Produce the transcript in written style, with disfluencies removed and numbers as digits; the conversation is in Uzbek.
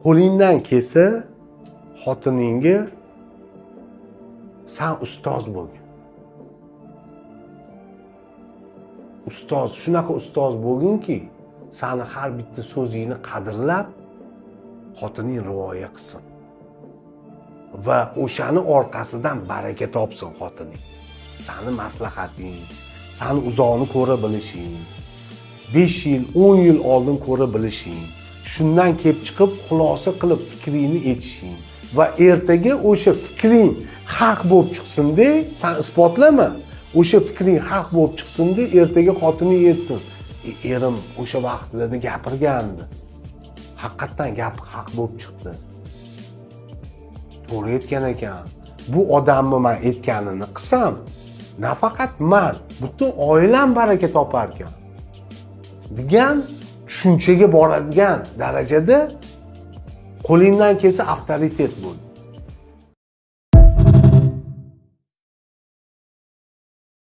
qo'lingdan kelsa xotiningga sen ustoz bo'lgin. Ustoz, shunaqa ustoz bo'lginki, seni har bitta so'zingni qadrlab, xotining rioya qilsin. Va o'shani orqasidan baraka topsin xotining. Seni maslahating, seni uzoqni ko'ra bilishing, 5 yil, 10 yil oldin ko'ra bilishing, shundan kelib chiqib xulosa qilib fikringni aytishing va ertaga o'sha fikring haq bo'lib chiqsin-da, sen isbotlama. O'sha fikring haq bo'lib chiqsin-da, ertaga xotining aytsin. Erim o'sha vaqtlarda gapirgandi. Haqiqatan gap haq bo'lib chiqdi. To'g'ri aytgan ekan. Bu odamni men aytganini qilsam, nafaqat men, butun oilam baraka topar ekan degan tushunchaga boradigan darajada qo'lingdan kelsa avtoritet bo'l.